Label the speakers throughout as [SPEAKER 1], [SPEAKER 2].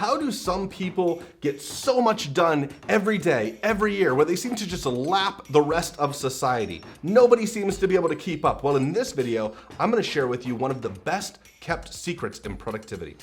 [SPEAKER 1] How do some people get so much done every day, every year, where they seem to just lap the rest of society? Nobody seems to be able to keep up. Well, in this video, I'm gonna share with you one of the best kept secrets in productivity.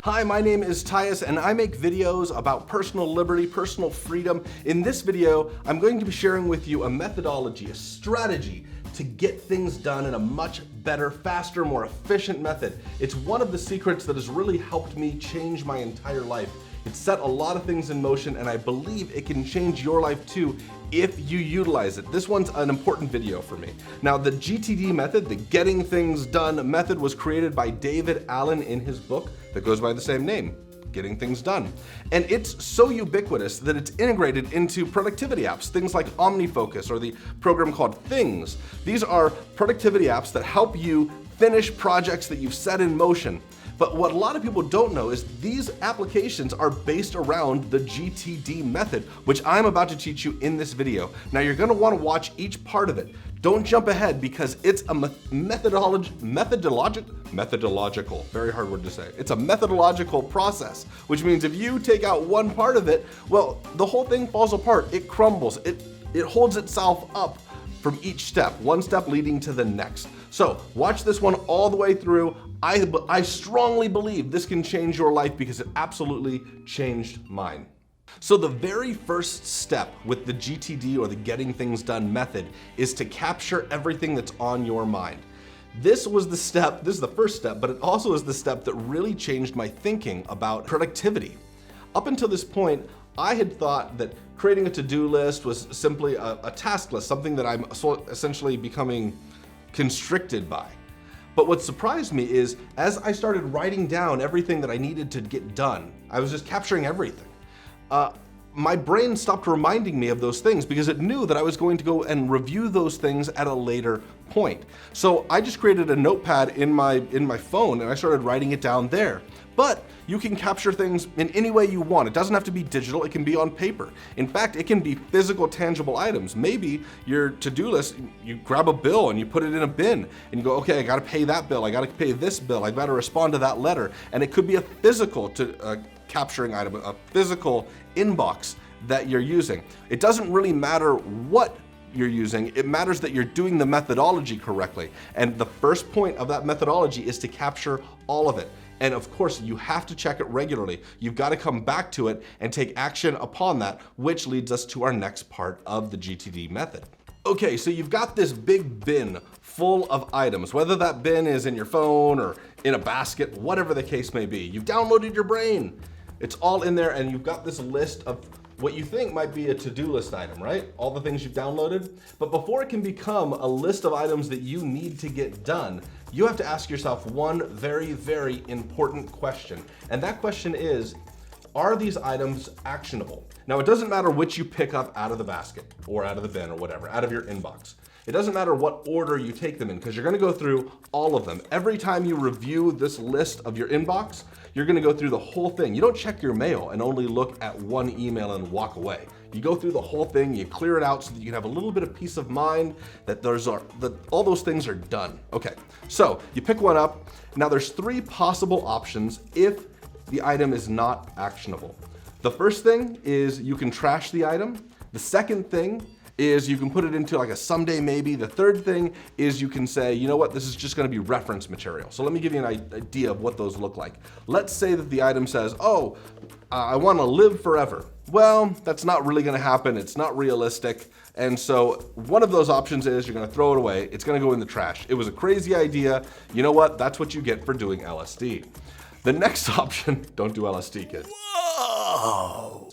[SPEAKER 1] Hi, my name is Tyus and I make videos about personal liberty, personal freedom. In this video, I'm going to be sharing with you a methodology, a strategy to get things done in a much better, faster, more efficient method. It's one of the secrets that has really helped me change my entire life. It's set a lot of things in motion and I believe it can change your life too if you utilize it. This one's an important video for me. Now, the GTD method, the Getting Things Done method, was created by David Allen in his book that goes by the same name, Getting Things Done. And it's so ubiquitous that it's integrated into productivity apps, things like OmniFocus or the program called Things. These are productivity apps that help you finish projects that you've set in motion. But what a lot of people don't know is these applications are based around the GTD method, which I'm about to teach you in this video. Now you're gonna wanna watch each part of it. Don't jump ahead because it's a methodological, very hard word to say. It's a methodological process, which means if you take out one part of it, well, the whole thing falls apart, it crumbles, it holds itself up from each step, one step leading to the next. So watch this one all the way through. I strongly believe this can change your life because it absolutely changed mine. So the very first step with the GTD or the Getting Things Done method is to capture everything that's on your mind. This is the first step, but it also is the step that really changed my thinking about productivity. Up until this point, I had thought that creating a to-do list was simply a task list, something that I'm essentially becoming constricted by. But what surprised me is as I started writing down everything that I needed to get done, I was just capturing everything. My brain stopped reminding me of those things because it knew that I was going to go and review those things at a later point. So I just created a notepad in my phone and I started writing it down there. But you can capture things in any way you want. It doesn't have to be digital, it can be on paper. In fact, it can be physical, tangible items. Maybe your to-do list, you grab a bill and you put it in a bin and you go, okay, I gotta pay that bill, I gotta pay this bill, I gotta respond to that letter. And it could be a physical capturing item, a physical inbox that you're using. It doesn't really matter what you're using, it matters that you're doing the methodology correctly. And the first point of that methodology is to capture all of it. And of course, you have to check it regularly. You've got to come back to it and take action upon that, which leads us to our next part of the GTD method. Okay, so you've got this big bin full of items, whether that bin is in your phone or in a basket, whatever the case may be. You've downloaded your brain. It's all in there and you've got this list of what you think might be a to-do list item, right? All the things you've downloaded. But before it can become a list of items that you need to get done, you have to ask yourself one very, very important question. And that question is, are these items actionable? Now, it doesn't matter which you pick up out of the basket or out of the bin or whatever, out of your inbox. It doesn't matter what order you take them in because you're gonna go through all of them. Every time you review this list of your inbox, you're gonna go through the whole thing. You don't check your mail and only look at one email and walk away. You go through the whole thing, you clear it out so that you can have a little bit of peace of mind that all those things are done. Okay, so you pick one up. Now there's three possible options if the item is not actionable. The first thing is you can trash the item. The second thing is you can put it into like a someday maybe. The third thing is you can say, you know what, this is just gonna be reference material. So let me give you an idea of what those look like. Let's say that the item says, I wanna live forever. Well, that's not really gonna happen, it's not realistic. And so one of those options is you're gonna throw it away, it's gonna go in the trash. It was a crazy idea, you know what, that's what you get for doing LSD. The next option, don't do LSD, kids. Whoa!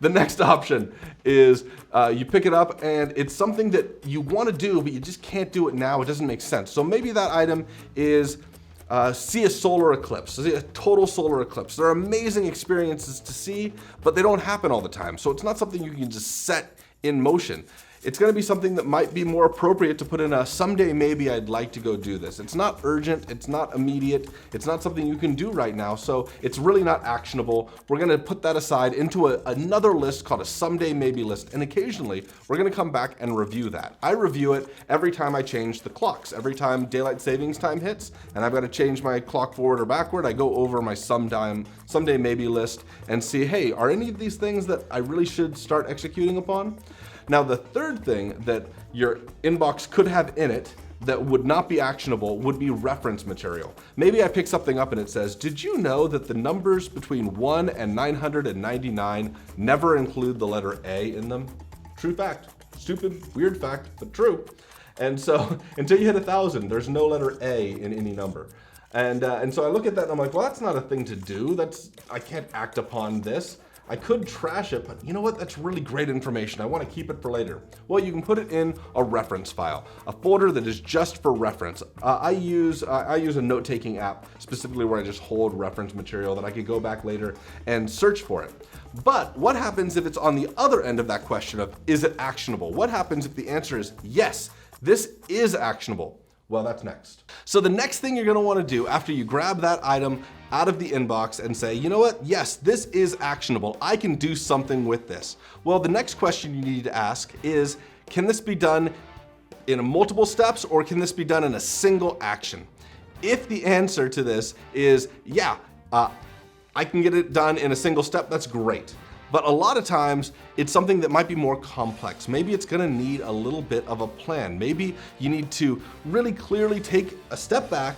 [SPEAKER 1] The next option is you pick it up and it's something that you want to do, but you just can't do it now. It doesn't make sense. So maybe that item is see a solar eclipse, see a total solar eclipse. They're amazing experiences to see, but they don't happen all the time. So it's not something you can just set in motion. it's going to be something that might be more appropriate to put in a someday maybe I'd like to go do this. It's not urgent, it's not immediate, it's not something you can do right now, so it's really not actionable. We're going to put that aside into another list called a someday maybe list, and occasionally we're going to come back and review that. I review it every time I change the clocks. Every time daylight savings time hits and I've got to change my clock forward or backward, I go over my someday maybe list and see, hey, are any of these things that I really should start executing upon? Now, the third thing that your inbox could have in it that would not be actionable would be reference material. Maybe I pick something up and it says, did you know that the numbers between 1 and 999 never include the letter A in them? True fact. Stupid, weird fact, but true. And so until you hit 1,000, there's no letter A in any number. And so I look at that and I'm like, well, that's not a thing to do. I can't act upon this. I could trash it, but you know what? That's really great information. I want to keep it for later. Well, you can put it in a reference file, a folder that is just for reference. I use a note-taking app specifically where I just hold reference material that I could go back later and search for it. But what happens if it's on the other end of that question of, is it actionable? What happens if the answer is yes, this is actionable? Well, that's next. So the next thing you're going to want to do after you grab that item out of the inbox and say, you know what? Yes, this is actionable. I can do something with this. Well, the next question you need to ask is, can this be done in multiple steps or can this be done in a single action? If the answer to this is, yeah, I can get it done in a single step, that's great. But a lot of times it's something that might be more complex. Maybe it's gonna need a little bit of a plan. Maybe you need to really clearly take a step back,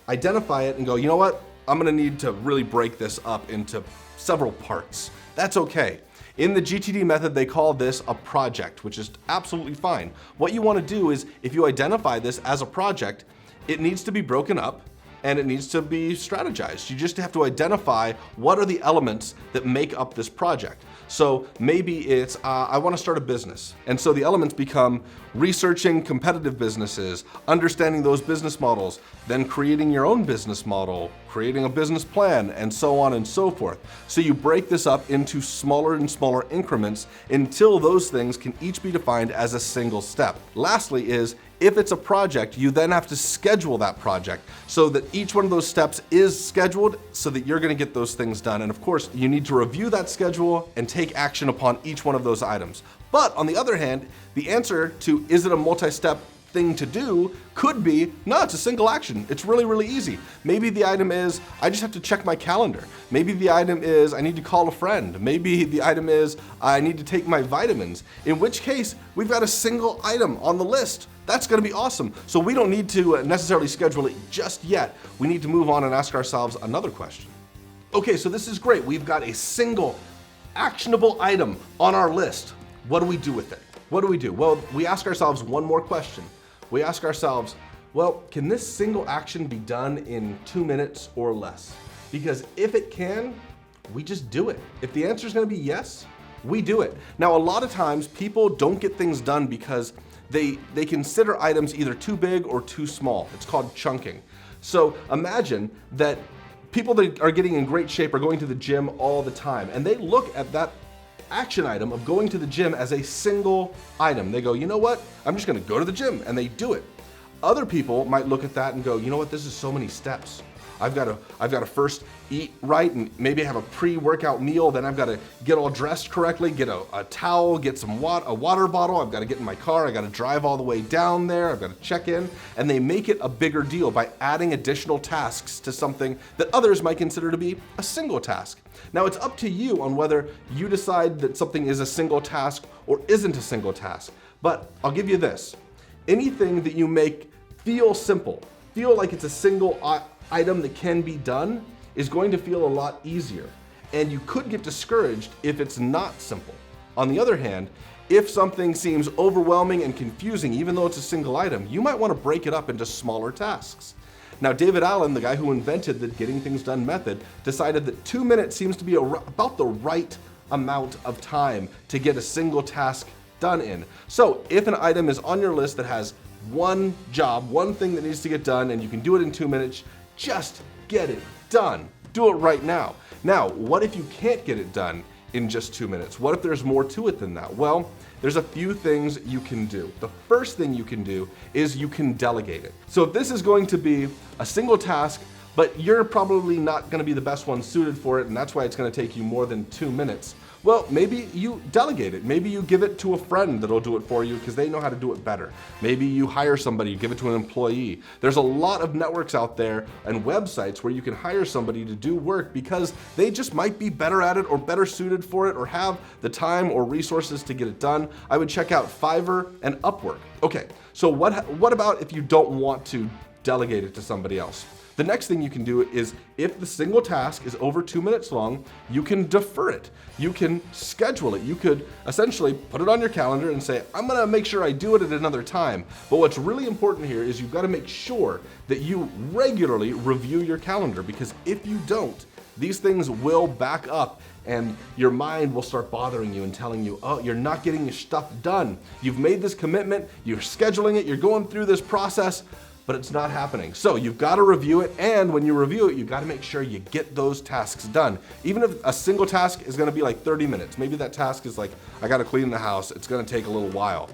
[SPEAKER 1] identify it and go, you know what? I'm gonna need to really break this up into several parts. That's okay. In the GTD method, they call this a project, which is absolutely fine. What you wanna do is, if you identify this as a project, it needs to be broken up and it needs to be strategized. You just have to identify what are the elements that make up this project. So maybe it's, I wanna start a business. And so the elements become researching competitive businesses, understanding those business models, then creating your own business model, creating a business plan, and so on and so forth. So you break this up into smaller and smaller increments until those things can each be defined as a single step. Lastly is, if it's a project, you then have to schedule that project so that each one of those steps is scheduled so that you're gonna get those things done. And of course, you need to review that schedule and take action upon each one of those items. But on the other hand, the answer to is it a multi-step thing to do could be, no, it's a single action. It's really, really easy. Maybe the item is, I just have to check my calendar. Maybe the item is, I need to call a friend. Maybe the item is, I need to take my vitamins. In which case, we've got a single item on the list. That's gonna be awesome. So we don't need to necessarily schedule it just yet. We need to move on and ask ourselves another question. Okay, so this is great. We've got a single actionable item on our list. What do we do with it? What do we do? Well, we ask ourselves one more question. We ask ourselves, well, can this single action be done in 2 minutes or less? Because if it can, we just do it. If the answer is gonna be yes, we do it. Now, a lot of times people don't get things done because they consider items either too big or too small. It's called chunking. So imagine that people that are getting in great shape are going to the gym all the time, and they look at that action item of going to the gym as a single item. They go, you know what? I'm just gonna go to the gym, and they do it. Other people might look at that and go, you know what? This is so many steps. I've got to first eat right and maybe have a pre-workout meal. Then I've got to get all dressed correctly, get a towel, get a water bottle. I've got to get in my car. I got to drive all the way down there. I've got to check in. And they make it a bigger deal by adding additional tasks to something that others might consider to be a single task. Now it's up to you on whether you decide that something is a single task or isn't a single task. But I'll give you this. Anything that you make feel simple, feel like it's a single item that can be done, is going to feel a lot easier. And you could get discouraged if it's not simple. On the other hand, if something seems overwhelming and confusing, even though it's a single item, you might want to break it up into smaller tasks. Now, David Allen, the guy who invented the getting things done method, decided that 2 minutes seems to be about the right amount of time to get a single task done in. So if an item is on your list that has one job, one thing that needs to get done, and you can do it in 2 minutes, just get it done. Do it right now. Now, what if you can't get it done in just 2 minutes? What if there's more to it than that? Well, there's a few things you can do. The first thing you can do is you can delegate it. So if this is going to be a single task, but you're probably not going to be the best one suited for it, and that's why it's going to take you more than 2 minutes, well, maybe you delegate it. Maybe you give it to a friend that'll do it for you because they know how to do it better. Maybe you hire somebody, you give it to an employee. There's a lot of networks out there and websites where you can hire somebody to do work because they just might be better at it or better suited for it or have the time or resources to get it done. I would check out Fiverr and Upwork. Okay, so what about if you don't want to delegate it to somebody else? The next thing you can do is if the single task is over 2 minutes long, you can defer it. You can schedule it. You could essentially put it on your calendar and say, I'm gonna make sure I do it at another time. But what's really important here is you've gotta make sure that you regularly review your calendar, because if you don't, these things will back up and your mind will start bothering you and telling you, oh, you're not getting your stuff done. You've made this commitment, you're scheduling it, you're going through this process, but it's not happening. So you've got to review it, and when you review it, you've got to make sure you get those tasks done. Even if a single task is gonna be like 30 minutes, maybe that task is like, I gotta clean the house, it's gonna take a little while.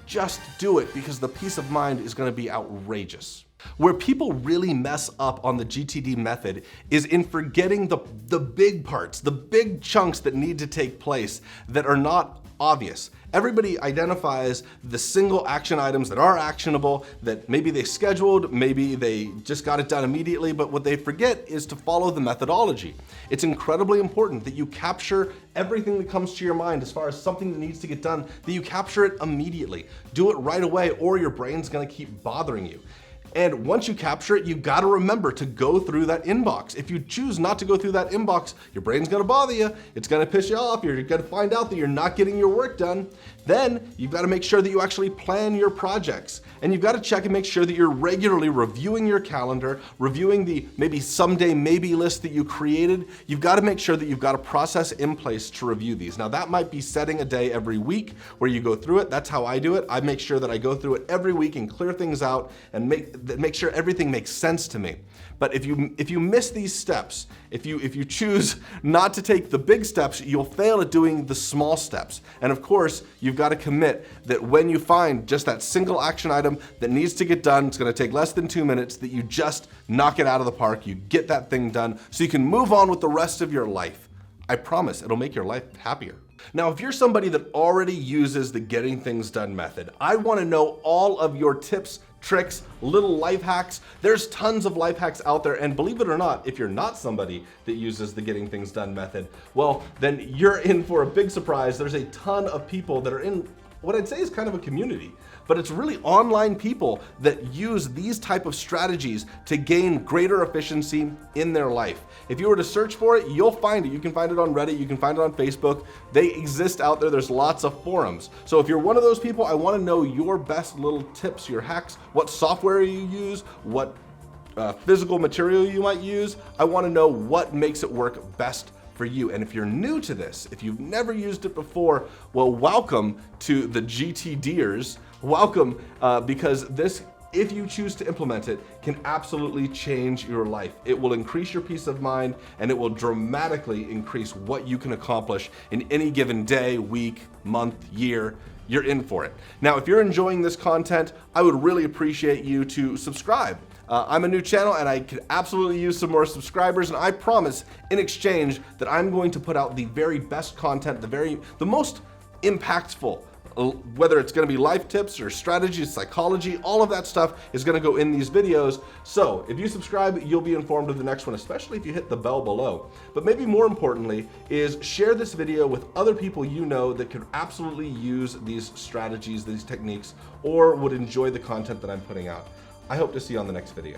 [SPEAKER 1] Just do it, because the peace of mind is gonna be outrageous. Where people really mess up on the GTD method is in forgetting the big parts, the big chunks that need to take place that are not obvious. Everybody identifies the single action items that are actionable, that maybe they scheduled, maybe they just got it done immediately, but what they forget is to follow the methodology. It's incredibly important that you capture everything that comes to your mind as far as something that needs to get done, that you capture it immediately. Do it right away, or your brain's gonna keep bothering you. And once you capture it, you gotta remember to go through that inbox. If you choose not to go through that inbox, your brain's gonna bother you, it's gonna piss you off, you're gonna find out that you're not getting your work done. Then you've gotta make sure that you actually plan your projects. And you've gotta check and make sure that you're regularly reviewing your calendar, reviewing the maybe someday maybe list that you created. You've gotta make sure that you've got a process in place to review these. Now that might be setting a day every week where you go through it. That's how I do it. I make sure that I go through it every week and clear things out and make sure everything makes sense to me. But if you miss these steps, if you choose not to take the big steps, you'll fail at doing the small steps. And of course, you've got to commit that when you find just that single action item that needs to get done, it's going to take less than 2 minutes, that you just knock it out of the park, you get that thing done so you can move on with the rest of your life. I promise it'll make your life happier. Now, if you're somebody that already uses the getting things done method, I want to know all of your tips, tricks, little life hacks. There's tons of life hacks out there, and believe it or not, if you're not somebody that uses the getting things done method, well, then you're in for a big surprise. There's a ton of people that are in what I'd say is kind of a community, but it's really online people that use these type of strategies to gain greater efficiency in their life. If you were to search for it, you'll find it. You can find it on Reddit, you can find it on Facebook. They exist out there. There's lots of forums. So if you're one of those people, I want to know your best little tips, your hacks, what software you use, what physical material you might use. I want to know what makes it work best for you. And if you're new to this, if you've never used it before, well, welcome to the GTDers. Welcome, because this, if you choose to implement it, can absolutely change your life. It will increase your peace of mind, and it will dramatically increase what you can accomplish in any given day, week, month, year. You're in for it. Now, if you're enjoying this content, I would really appreciate you to subscribe. I'm a new channel and I could absolutely use some more subscribers, and I promise in exchange that I'm going to put out the very best content, the most impactful, whether it's going to be life tips or strategies, psychology, all of that stuff is going to go in these videos. So if you subscribe, you'll be informed of the next one, especially if you hit the bell below. But maybe more importantly is share this video with other people you know that could absolutely use these strategies, these techniques, or would enjoy the content that I'm putting out. I hope to see you on the next video.